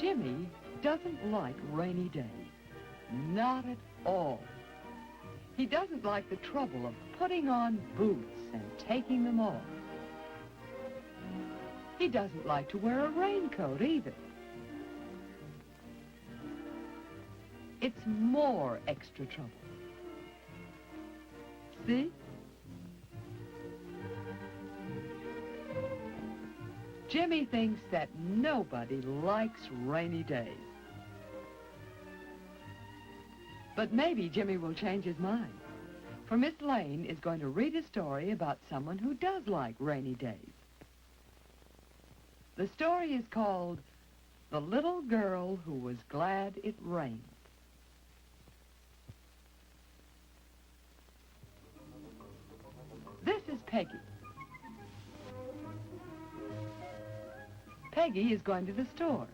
Jimmy doesn't like rainy days. Not at all. He doesn't like the trouble of putting on boots and taking them off. He doesn't like to wear a raincoat either. It's more extra trouble. See? Jimmy thinks that nobody likes rainy days. But maybe Jimmy will change his mind. For Miss Lane is going to read a story about someone who does like rainy days. The story is called The Little Girl Who Was Glad It Rained. This is Peggy. Peggy is going to the store.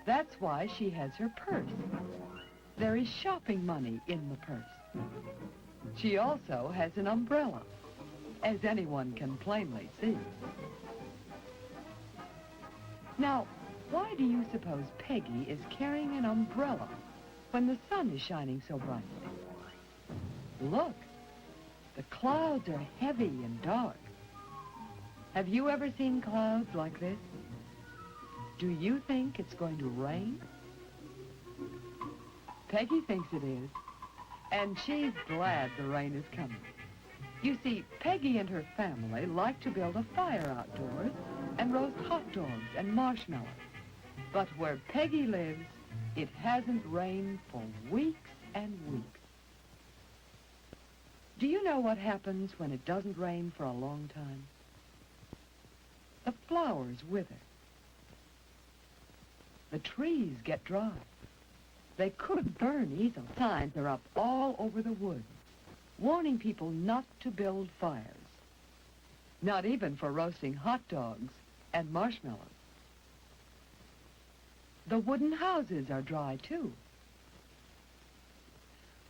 That's why she has her purse. There is shopping money in the purse. She also has an umbrella, as anyone can plainly see. Now, why do you suppose Peggy is carrying an umbrella when the sun is shining so brightly? Look, the clouds are heavy and dark. Have you ever seen clouds like this? Do you think it's going to rain? Peggy thinks it is, and she's glad the rain is coming. You see, Peggy and her family like to build a fire outdoors and roast hot dogs and marshmallows. But where Peggy lives, it hasn't rained for weeks and weeks. Do you know what happens when it doesn't rain for a long time? The flowers wither. The trees get dry. They could burn easily. Signs are up all over the woods, warning people not to build fires. Not even for roasting hot dogs and marshmallows. The wooden houses are dry, too.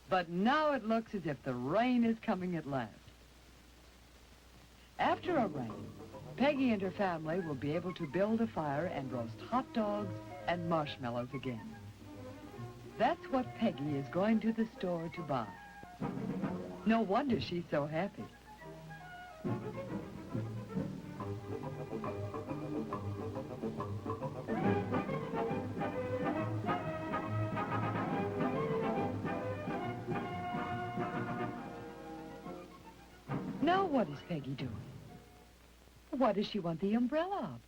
But now it looks as if the rain is coming at last. After a rain, Peggy and her family will be able to build a fire and roast hot dogs and marshmallows again. That's what Peggy is going to the store to buy. No wonder she's so happy. Now what is Peggy doing? Why does she want the umbrella up?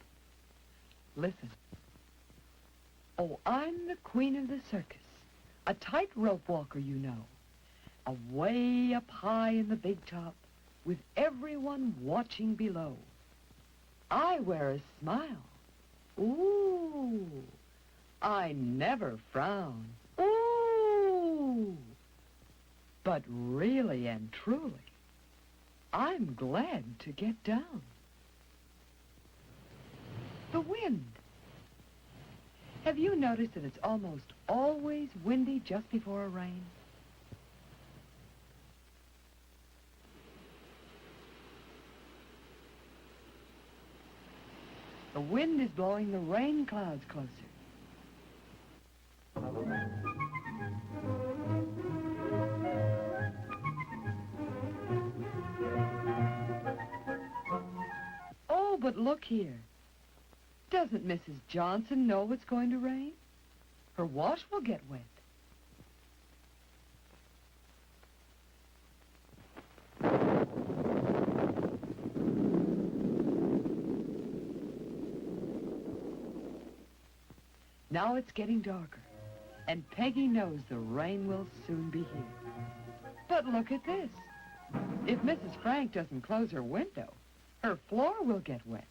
Listen. Oh, I'm the queen of the circus. A tightrope walker, you know. Away up high in the big top, with everyone watching below. I wear a smile. Ooh. I never frown. Ooh. But really and truly, I'm glad to get down. The wind. Have you noticed that it's almost always windy just before a rain? The wind is blowing the rain clouds closer. Oh, but look here. Doesn't Mrs. Johnson know it's going to rain? Her wash will get wet. Now it's getting darker, and Peggy knows the rain will soon be here. But look at this. If Mrs. Frank doesn't close her window, her floor will get wet.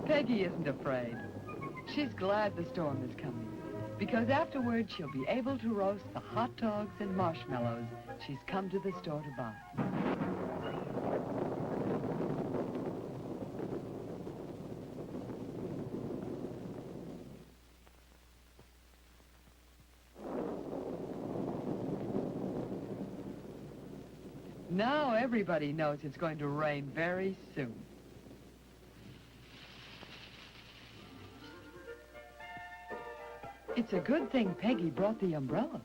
Peggy isn't afraid. She's glad the storm is coming, because afterward she'll be able to roast the hot dogs and marshmallows she's come to the store to buy. Now everybody knows it's going to rain very soon. It's a good thing Peggy brought the umbrella.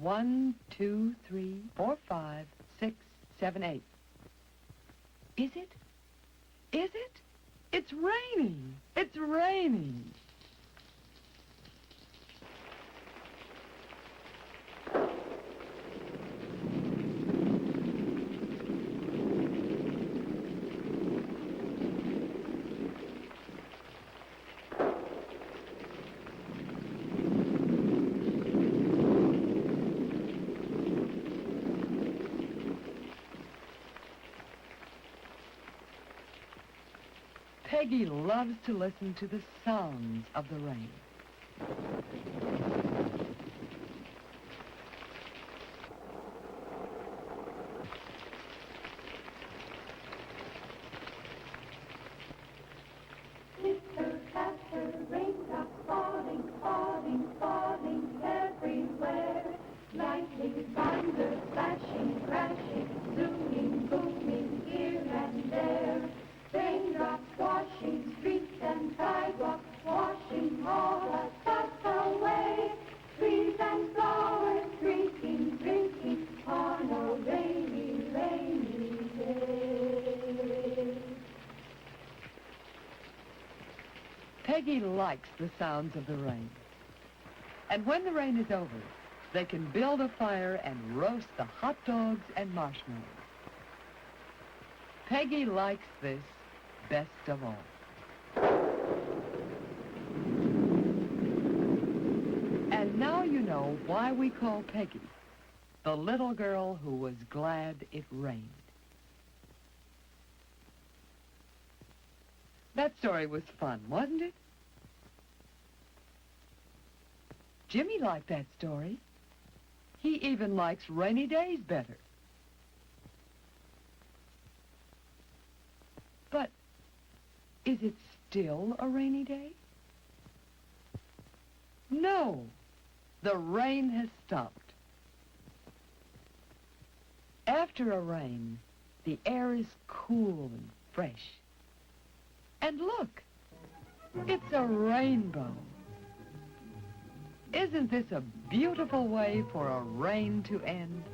One, two, three, four, 5, 6, 7, 8. Is it? Is it? It's raining. It's raining. Peggy loves to listen to the sounds of the rain. Sister, Catcher, raindrops falling, falling, falling everywhere. Lightning, thunder, flashing, crashing, zooming, booming here and there. Raindrops washing streets and sidewalks, washing all the dust away. Trees and flowers drinking, drinking on a rainy, rainy day. Peggy likes the sounds of the rain. And when the rain is over, they can build a fire and roast the hot dogs and marshmallows. Peggy likes this best of all. And now you know why we call Peggy the little girl who was glad it rained. That story was fun, wasn't it? Jimmy liked that story. He even likes rainy days better. But is it still a rainy day? No, the rain has stopped. After a rain, the air is cool and fresh. And look, it's a rainbow. Isn't this a beautiful way for a rain to end?